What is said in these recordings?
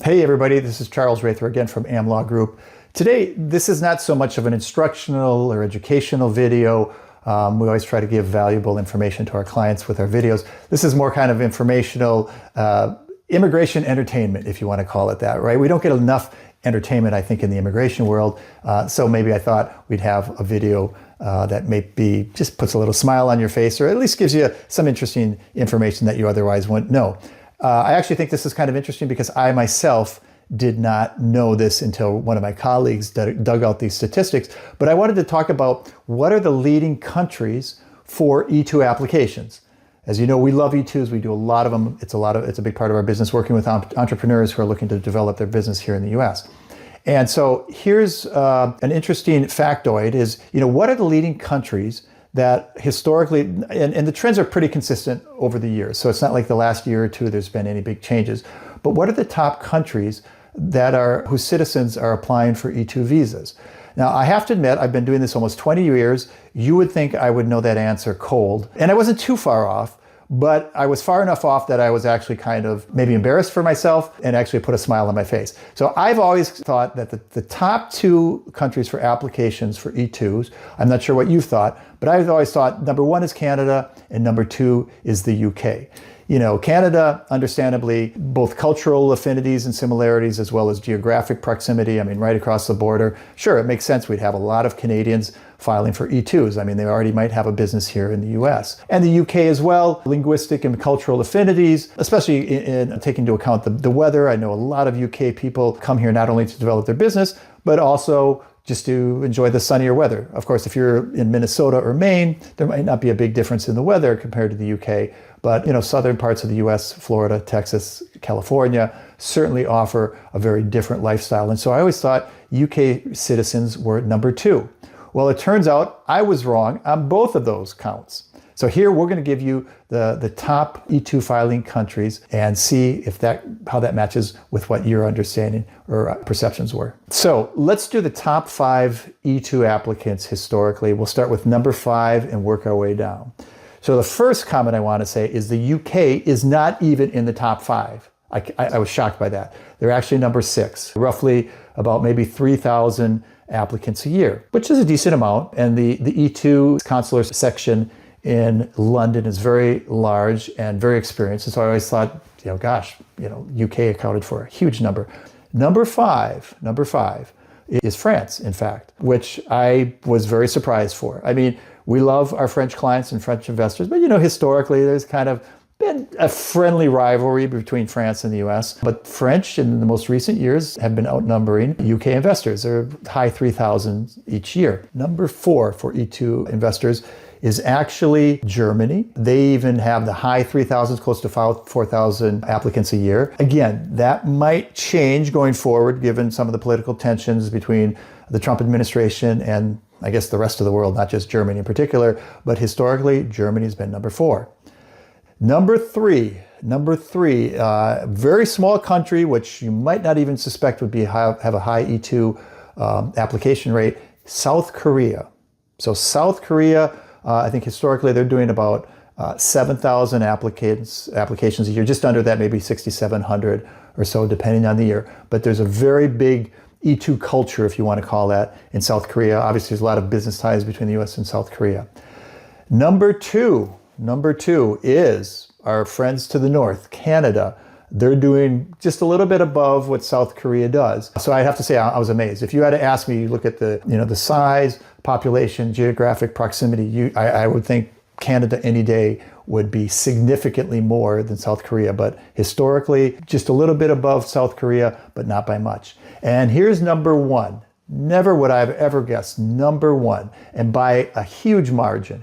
Hey everybody, this is Charles Raether again from AmLaw Group. Today, this is not so much of an instructional or educational video. We always try to give valuable information to our clients with our videos. This is more kind of informational, immigration entertainment, if you want to call it that, right? We don't get enough entertainment, I think, in the immigration world. So maybe I thought we'd have a video that maybe just puts a little smile on your face, or at least gives you some interesting information that you otherwise wouldn't know. I actually think this is kind of interesting because I myself did not know this until one of my colleagues dug out these statistics. But I wanted to talk about what are the leading countries for E-2 applications. As you know, we love E-2s. We do a lot of them. It's a big part of our business, working with entrepreneurs who are looking to develop their business here in the U.S. And so here's an interesting factoid is, what are the leading countries that historically, and the trends are pretty consistent over the years. So it's not like the last year or two there's been any big changes. But what are the top countries whose citizens are applying for E-2 visas? Now, I have to admit, I've been doing this almost 20 years. You would think I would know that answer cold. And I wasn't too far off, but I was far enough off that I was actually kind of maybe embarrassed for myself and actually put a smile on my face. So I've always thought that the top two countries for applications for E-2s, I'm not sure what you've thought, but I've always thought number one is Canada and number two is the UK. Canada, understandably, both cultural affinities and similarities as well as geographic proximity. I mean, right across the border. Sure, it makes sense. We'd have a lot of Canadians filing for E-2s. I mean, they already might have a business here in the US. And the UK as well, linguistic and cultural affinities, especially in taking into account the weather. I know a lot of UK people come here not only to develop their business, but also just to enjoy the sunnier weather. Of course, if you're in Minnesota or Maine, there might not be a big difference in the weather compared to the UK. But southern parts of the US, Florida, Texas, California, certainly offer a very different lifestyle. And so I always thought UK citizens were number two. Well, it turns out I was wrong on both of those counts. So here we're going to give you the top E-2 filing countries and see how that matches with what your understanding or perceptions were. So let's do the top 5 E-2 applicants historically. We'll start with number 5 and work our way down. So the first comment I want to say is the UK is not even in the top 5. I was shocked by that. They're actually number 6, roughly about maybe 3,000 applicants a year, which is a decent amount. And the E-2 consular section in London is very large and very experienced. And so I always thought, UK accounted for a huge number. Number five is France, in fact, which I was very surprised for. I mean, we love our French clients and French investors, but historically there's kind of been a friendly rivalry between France and the US. But French in the most recent years have been outnumbering UK investors. They're high 3,000 each year. Number 4 for E-2 investors is actually Germany. They even have the high 3,000s, close to 4,000 applicants a year. Again, that might change going forward given some of the political tensions between the Trump administration and I guess the rest of the world, not just Germany in particular, but historically, Germany's been number 4. Number three, very small country, which you might not even suspect would have a high E-2 application rate, South Korea. So South Korea, I think historically they're doing about 7,000 applications a year, just under that, maybe 6,700 or so, depending on the year. But there's a very big E-2 culture, if you want to call that, in South Korea. Obviously, there's a lot of business ties between the US and South Korea. Number two is our friends to the north, Canada. They're doing just a little bit above what South Korea does. So I have to say I was amazed. If you had to ask me, you look at the size, population, geographic proximity, I would think Canada any day would be significantly more than South Korea. But historically, just a little bit above South Korea, but not by much. And here's number 1. Never would I have ever guessed number 1. And by a huge margin,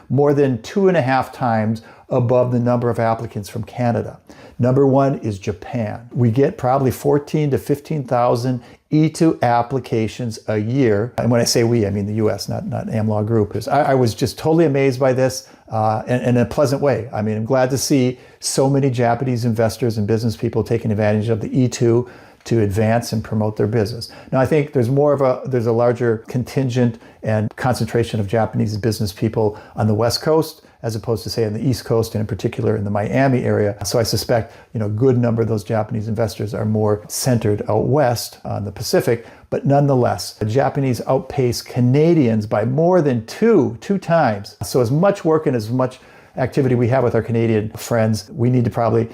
more than 2.5 times above the number of applicants from Canada. Number 1 is Japan. We get probably 14 to 15,000 E-2 applications a year. And when I say we, I mean the US, not AmLaw Group. I was just totally amazed by this in a pleasant way. I mean, I'm glad to see so many Japanese investors and business people taking advantage of the E-2 to advance and promote their business. Now, I think there's a larger contingent and concentration of Japanese business people on the West Coast as opposed to say in the East Coast and in particular in the Miami area. So I suspect, a good number of those Japanese investors are more centered out west on the Pacific. But nonetheless, the Japanese outpace Canadians by more than two times. So as much work and as much activity we have with our Canadian friends, we need to probably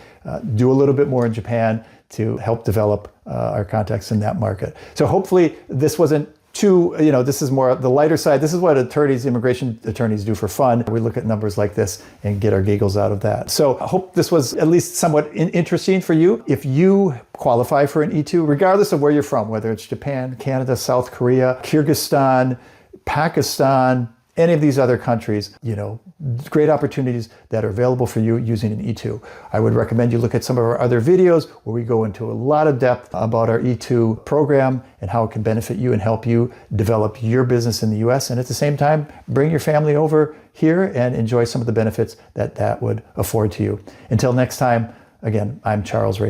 do a little bit more in Japan to help develop our contacts in that market. So hopefully this wasn't too, this is more the lighter side. This is what immigration attorneys do for fun. We look at numbers like this and get our giggles out of that. So I hope this was at least somewhat interesting for you. If you qualify for an E-2, regardless of where you're from, whether it's Japan, Canada, South Korea, Kyrgyzstan, Pakistan, any of these other countries, great opportunities that are available for you using an E-2. I would recommend you look at some of our other videos where we go into a lot of depth about our E-2 program and how it can benefit you and help you develop your business in the US, and at the same time, bring your family over here and enjoy some of the benefits that would afford to you. Until next time, again, I'm Charles Raether.